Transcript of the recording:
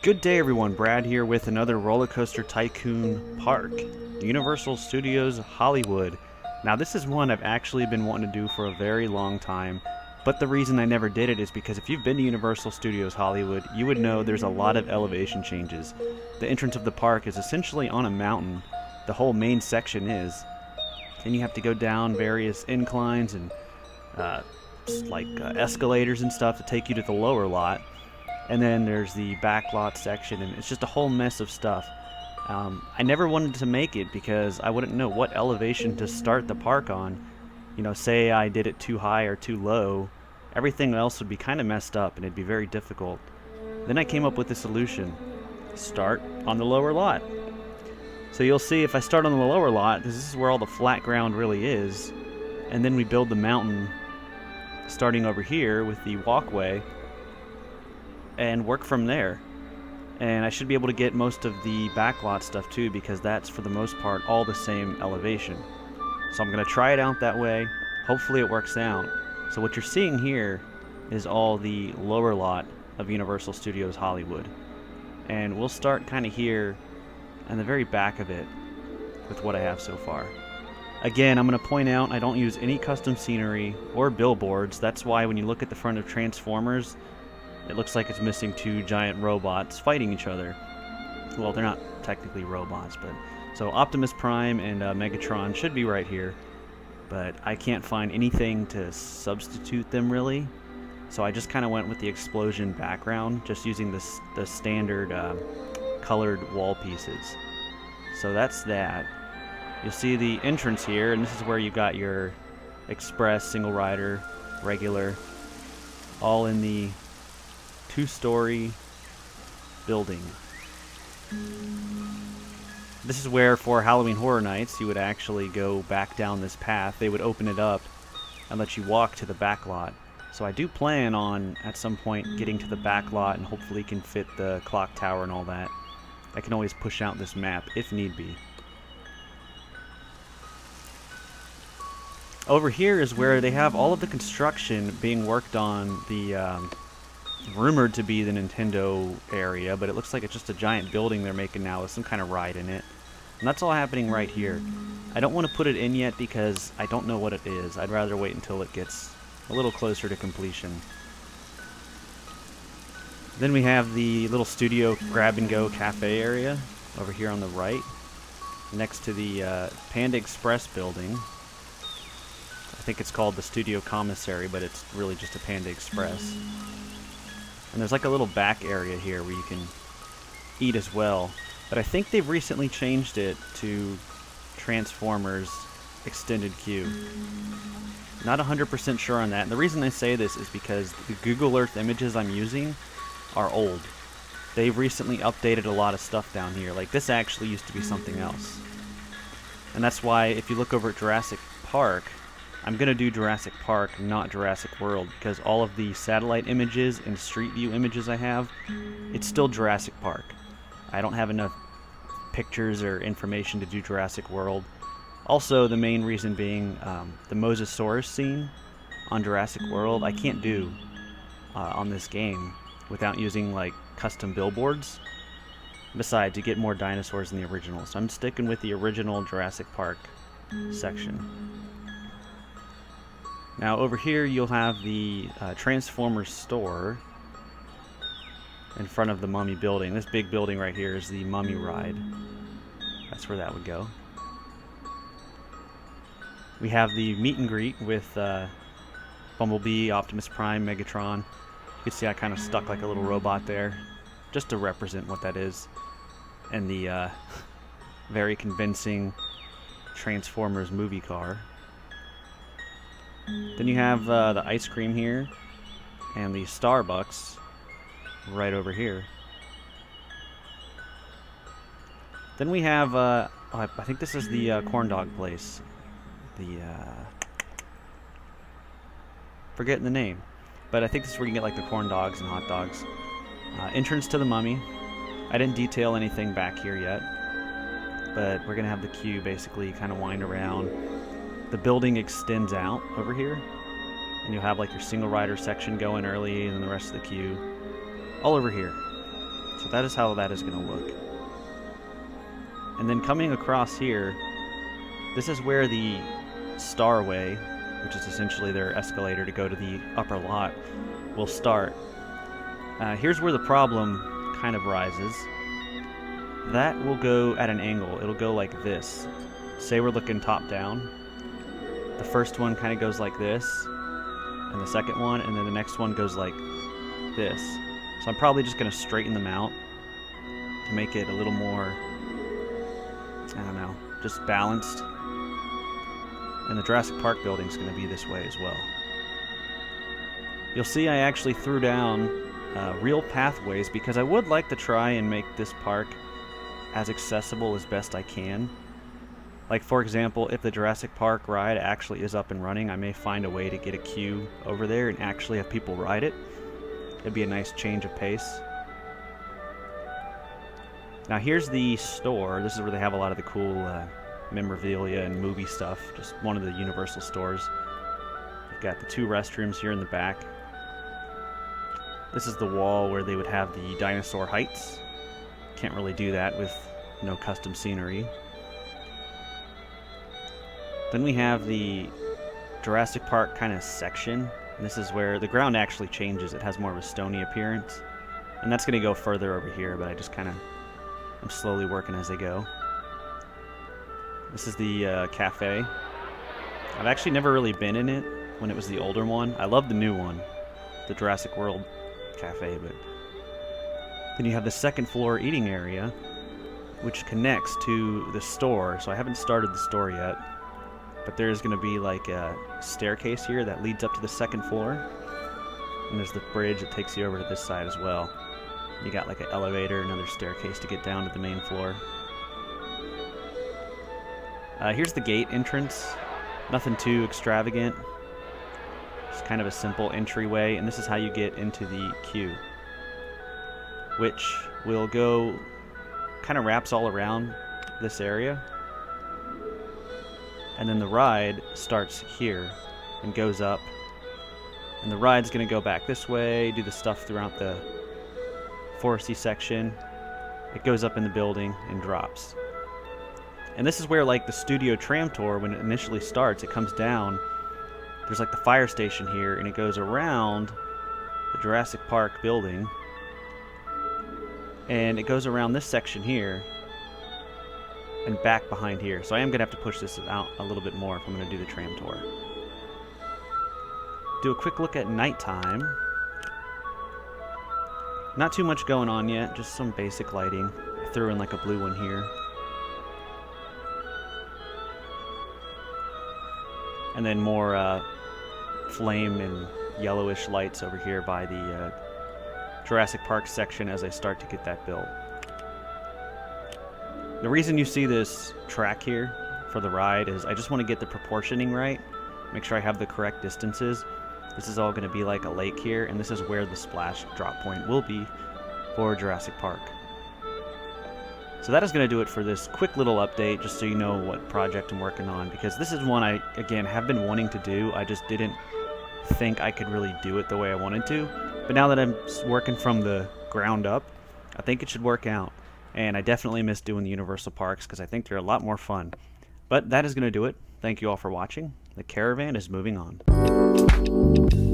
Good day everyone, Brad here with another Roller Coaster Tycoon Park, Universal Studios Hollywood. Now this is one I've actually been wanting to do for a very long time, but the reason I never did it is because if you've been to Universal Studios Hollywood, you would know there's a lot of elevation changes. The entrance of the park is essentially on a mountain, the whole main section is, and you have to go down various inclines and escalators and stuff to take you to the lower lot. And then there's the back lot section, and it's just a whole mess of stuff. I never wanted to make it because I wouldn't know what elevation to start the park on. You know, say I did it too high or too low, everything else would be kind of messed up and it'd be very difficult. Then I came up with the solution. Start on the lower lot. So you'll see if I start on the lower lot, this is where all the flat ground really is, and then we build the mountain starting over here with the walkway, and work from there. And I should be able to get most of the backlot stuff too, because that's for the most part all the same elevation. So I'm going to try it out that way. Hopefully it works out. So what you're seeing here is all the lower lot of Universal Studios Hollywood. And we'll start kind of here and the very back of it with what I have so far. Again, I'm going to point out I don't use any custom scenery or billboards. That's why when you look at the front of Transformers, it looks like it's missing two giant robots fighting each other. Well, they're not technically robots, but... So Optimus Prime and Megatron should be right here, but I can't find anything to substitute them, really. So I just kind of went with the explosion background, just using the standard colored wall pieces. So that's that. You'll see the entrance here, and this is where you got your express, single rider, regular, all in the two-story building. This is where, for Halloween Horror Nights, you would actually go back down this path. They would open it up and let you walk to the back lot. So I do plan on, at some point, getting to the back lot and hopefully can fit the clock tower and all that. I can always push out this map if need be. Over here is where they have all of the construction being worked on the rumored to be the Nintendo area, but it looks like it's just a giant building they're making now with some kind of ride in it. And that's all happening right here. I don't want to put it in yet because I don't know what it is. I'd rather wait until it gets a little closer to completion. Then we have the little studio grab-and-go cafe area over here on the right, next to the Panda Express building. I think it's called the Studio Commissary, but it's really just a Panda Express. And there's like a little back area here where you can eat as well. But I think they've recently changed it to Transformers Extended Queue. Not 100% sure on that. And the reason I say this is because the Google Earth images I'm using are old. They've recently updated a lot of stuff down here. Like this actually used to be something else. And that's why if you look over at Jurassic Park, I'm going to do Jurassic Park, not Jurassic World, because all of the satellite images and street view images I have, it's still Jurassic Park. I don't have enough pictures or information to do Jurassic World. Also, the main reason being the Mosasaurus scene on Jurassic World, I can't do on this game without using like custom billboards. Besides, you get more dinosaurs in the original, so I'm sticking with the original Jurassic Park section. Now over here you'll have the Transformers store in front of the Mummy building. This big building right here is the Mummy ride. That's where that would go. We have the meet and greet with Bumblebee, Optimus Prime, Megatron. You can see I kind of stuck like a little robot there, just to represent what that is. And the very convincing Transformers movie car. Then you have the ice cream here, and the Starbucks right over here. Then we have, I think this is the corn dog place. Forgetting the name. But I think this is where you get like the corn dogs and hot dogs. Entrance to the Mummy. I didn't detail anything back here yet. But we're going to have the queue basically kind of wind around. The building extends out over here, and you'll have like your single rider section going early and then the rest of the queue all over here. So that is how that is going to look. And then coming across here, this is where the Starway, which is essentially their escalator to go to the upper lot, will start. Here's where the problem kind of rises. That will go at an angle. It'll go like this. Say we're looking top down. The first one kind of goes like this, and the second one, and then the next one goes like this. So I'm probably just going to straighten them out to make it a little more, I don't know, just balanced. And the Jurassic Park building is going to be this way as well. You'll see I actually threw down real pathways because I would like to try and make this park as accessible as best I can. Like, for example, if the Jurassic Park ride actually is up and running, I may find a way to get a queue over there and actually have people ride it. It'd be a nice change of pace. Now here's the store. This is where they have a lot of the cool memorabilia and movie stuff. Just one of the Universal stores. You've got the 2 restrooms here in the back. This is the wall where they would have the dinosaur heights. Can't really do that with no custom scenery. Then we have the Jurassic Park kind of section. And this is where the ground actually changes. It has more of a stony appearance. And that's going to go further over here, but I just kind of, I'm slowly working as I go. This is the cafe. I've actually never really been in it when it was the older one. I love the new one, the Jurassic World cafe, but then you have the second floor eating area, which connects to the store. So I haven't started the store yet, but there's going to be like a staircase here that leads up to the second floor, and there's the bridge that takes you over to this side as well. You got like an elevator, another staircase to get down to the main floor. Here's the gate entrance. Nothing too extravagant. It's kind of a simple entryway, and this is how you get into the queue, which will go, kind of wraps all around this area. And then the ride starts here and goes up. And the ride's going to go back this way, do the stuff throughout the foresty section. It goes up in the building and drops. And this is where, like, the studio tram tour, when it initially starts, it comes down. There's like the fire station here, and it goes around the Jurassic Park building. And it goes around this section here and back behind here. So I am going to have to push this out a little bit more if I'm going to do the tram tour. Do a quick look at nighttime. Not too much going on yet, just some basic lighting. I threw in like a blue one here. And then more flame and yellowish lights over here by the Jurassic Park section as I start to get that built. The reason you see this track here for the ride is I just want to get the proportioning right, make sure I have the correct distances. This is all going to be like a lake here, and this is where the splash drop point will be for Jurassic Park. So that is going to do it for this quick little update, just so you know what project I'm working on, because this is one I, again, have been wanting to do. I just didn't think I could really do it the way I wanted to. But now that I'm working from the ground up, I think it should work out. And I definitely miss doing the Universal Parks because I think they're a lot more fun. But that is going to do it. Thank you all for watching. The caravan is moving on.